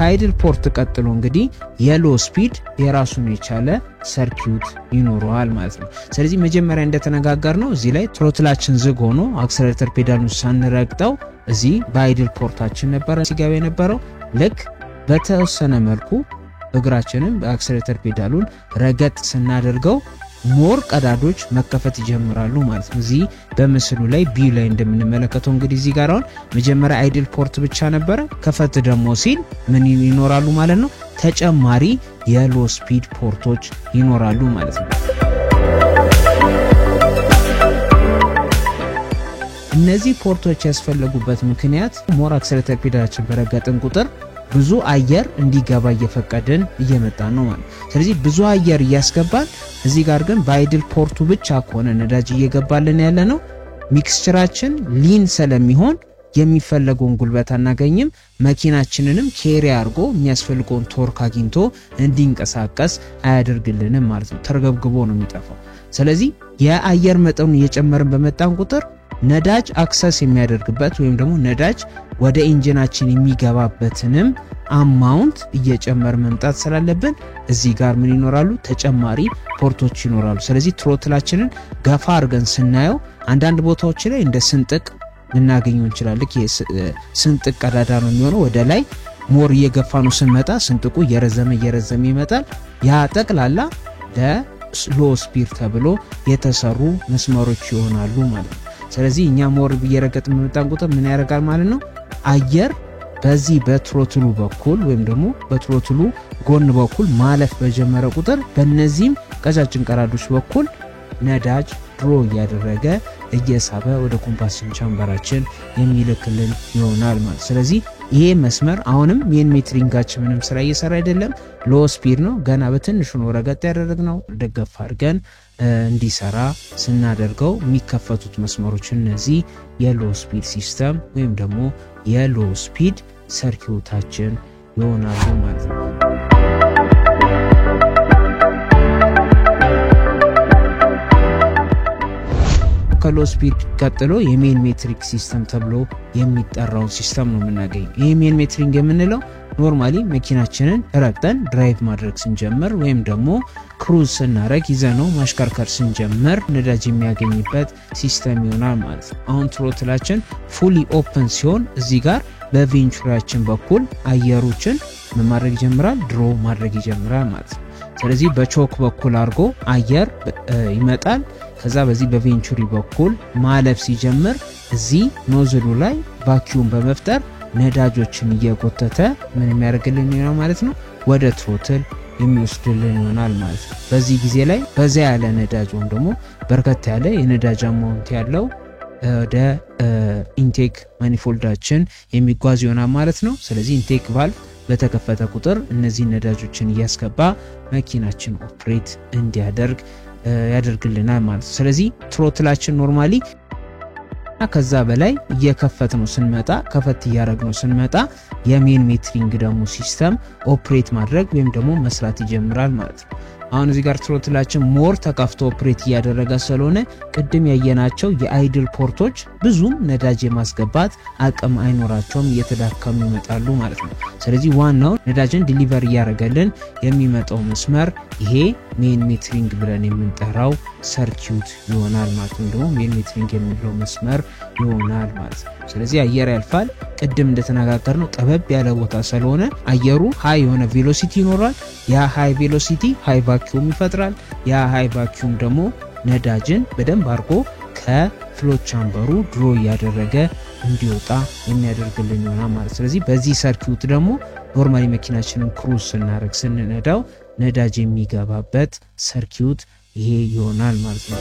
ከአይድል ፖርት ቀጥሎ እንግዲህ የሎ ስፒድ የራሱን የቻለ ሰርኪዩት ይኖረዋል ማለት ነው ስለዚህ መጀመሪያ እንደተነጋገርነው እዚህ ላይ ትሮትላችን ዝግ ሆኖ አክሰለሬተር ፔዳሉን ሳንረግጠው እዚህ በአይድል ፖርታችን ነበር ሲገባ የነበረው ልክ በተወሰነ መልኩ እግራችንን በአክሰለሬተር ፔዳሉን ረገጥ ስናደርገው ሞር ቀዳዶች መከፈት ይጀምራሉ ማለት ነው እዚህ በምስሉ ላይ ቢ ላይ እንደምንመለከተው እንግዲህ እዚህ ጋር አሁን መጀመሪያ አይድል ፖርት ብቻ ነበር ከፈት ደግሞ ሲል ምን ይኖራሉ ማለት ነው ተጨማሪ የሎ ስፒድ ፖርቶች ይኖራሉ ማለት ነው እነዚህ ፖርቶች ያስፈልጉበት ምክንያት ሞር አክሰለሬተር ፔዳላችን በረገጥን ቁጥር ብዙ አየር እንዲገባ እየፈቀደን እየመጣን ነው ማለት ስለዚህ ብዙ አየር ያስገባል እዚህ ጋር ግን በአይድል ፖርቱ ብቻ ከሆነ ነዳጅ እየገባልን ያለ ነው ሚክስቸራችን ሊን ስለሚሆን የሚፈልገውን ጉልበት አናገኝም መኪናችንንም ኬሪ አርጎ የሚያስፈልገውን ቶርክ አግኝቶ እንዲንቀሳቀስ አያደርግልንም ማለት ነው ተርገብግቦ ነው የሚጠፋው ስለዚህ የአየር መጠኑን እየጨመርን በመጣን ቁጥር ነዳጅ አክሰስ የሚያደርግበት ወይም ደግሞ ነዳጅ ወደ ኢንጂናችን የሚገባበትንም አማውንት እየጨመረ መምጣት ስላለብን እዚህ ጋር ምን ይኖራሉ ተጨማሪ ፖርቶች ይኖራሉ ስለዚህ ትሮትላችንን ገፋ አርገን ስናየው አንዳንድ ቦታዎች ላይ እንደ ስንጥቅ ልናገኘው እንችላለን ልክ ስንጥቅ ቀዳዳ ነው የሚሆነው ወደ ላይ ሞር እየገፋኑ ስንመጣ ስንጥቁ እየረዘመ ይመጣል ያ ጠቅላላ ለሎ ስፒድ ተብሎ የተሰሩ መስመሮች ይሆናሉ ማለት ነው ስለዚህ እኛ ሞር እየረገጥን በመጣን ቁጥር ምን ያደርጋል ማለት ነው አየር በዚህ በትሮትሉ በኩል ወይም ደግሞ በትሮትሉ ጎን በኩል ማለፍ በጀመረ ቁጥር በእነዚህም ቀጫጭን ቀዳዶች በኩል ነዳጅ ድሮ ያደረገ እየሳበ ወደ ኮምፓሽን ቻምበራችን የሚልክልን ይሆናል ማለት ስለዚህ ይሄ መስመር አሁንም ሜን ሜትሪንጋችን ምንም ስራ እየሰራ አይደለም ሎ ስፒድ ነው ገና በትንሹ ነው ረገጥ ያደረግነው ደገፍ አድርገን እንዲሰራ ስናደርገው የሚከፈቱት መስመሮች እነዚህ የሎ ስፒድ ሲስተም ወይም ደግሞ የሎ ስፒድ ሰርኪዩታችን ይሆናሉ ማለት ነው ከሎ ስፒድ ቀጥሎ የሜን ሜትሪክ ሲስተም ተብሎ የሚጠራው ሲስተም ነው የምናገኘው ይሄ ሜን ሜትሪክ የምንለው ኖርማሊ መኪናችንን ረግጠን ድራይቭ ማድረግ ስንጀምር ወይም ደግሞ ክሩዝ ስናረግ ይዘነው ማሽከርከር ስንጀምር ነዳጅ የሚያገኝበት ሲስተም ይሆናል ማለት ነው አሁን ትሮትላችን ፉሊ ኦፕን ሲሆን እዚህ ጋር በቬንቹራችን በኩል አየሮችን ማድረግ ይጀምራል ድሮ ማድረግ ይጀምራል ማለት ነው ስለዚህ በቾክ በኩል አርጎ አየር ይመጣል ከዛ በዚህ በቬንቹሪ በኩል ማለፍ ሲጀምር እዚህ ኖዝሉ ላይ ቫኪዩም በመፍጠር ነዳጆችን እየጎተተ ምን የሚያደርግልን ነው ማለት ነው ወደ ትሮትል የሚወስድልን ይሆናል ማለት ነው በዚህ ጊዜ ላይ በዛ ያለ ነዳጅ ወይም ደግሞ በርከት ያለ የነዳጅ አማውንት ያለው ወደ ኢንቴክ ማኒፎልዳችን የሚጓዝ ይሆናል ማለት ነው ስለዚህ ኢንቴክ ቫልቭ በተከፈተ ቁጥር እነዚህ ነዳጆችን እያስገባ መኪናችን ኦፕሬት እንዲያደርግ ያደርግልናል ማለት ነው ስለዚህ ትሮትላችን ኖርማሊ ከዛ በላይ እየከፈት ነው ስንመጣ ከፈት ያረግ ነው ስንመጣ የሜን ሜትሪንግ ደግሞ ሲስተም ኦፕሬት ማድረግ ወይም ደግሞ መስራት ይጀምራል ማለት ነው አሁን እዚህ ጋር ትሮትላችን ሞር ተከፍቶ ኦፕሬት ያደረገ ስለሆነ ቅድም ያየናቸው የአይድል ፖርቶች ብዙም ነዳጅ የማስገባት አቅም አይኖራቸውም እየተዳከሙ ይመጣሉ ማለት ነው ስለዚህ ዋናው ነዳጅን ዲሊቨር ያረጋልን የሚመጣው መስመር ይሄ ሜን ሜትሪንግ ብለን የምንጠራው ሰርኪዩት ይሆናል ማለት ነው ደግሞ ሜን ሜትሪንግ የሚለው መስመር ይሆናል ማለት ነው ስለዚህ አየር ያልፋል ቅድም እንደተነጋገርነው ጠበብ ያለ ቦታ ስለሆነ አየሩ ሃይ የሆነ ቬሎሲቲ ይኖራል ያ ሃይ ቬሎሲቲ ሃይ ቫኪዩም ይፈጥራል ያ ሃይ ቫኪዩም ደግሞ ነዳጅን በደንብ አርጎ ከፍሎ ቻምበሩ ድሮ ያደረገ እንዲወጣ የሚያደርግልን ይሆናል ማለት ስለዚህ በዚህ ሰርኪዩት ደግሞ ኖርማሊ መኪናችንን ክሩዝ ስናረግ ስንነዳው ነዳጅ የሚገባበት ሰርኪዩት ይሄ ይሆናል ማለት ነው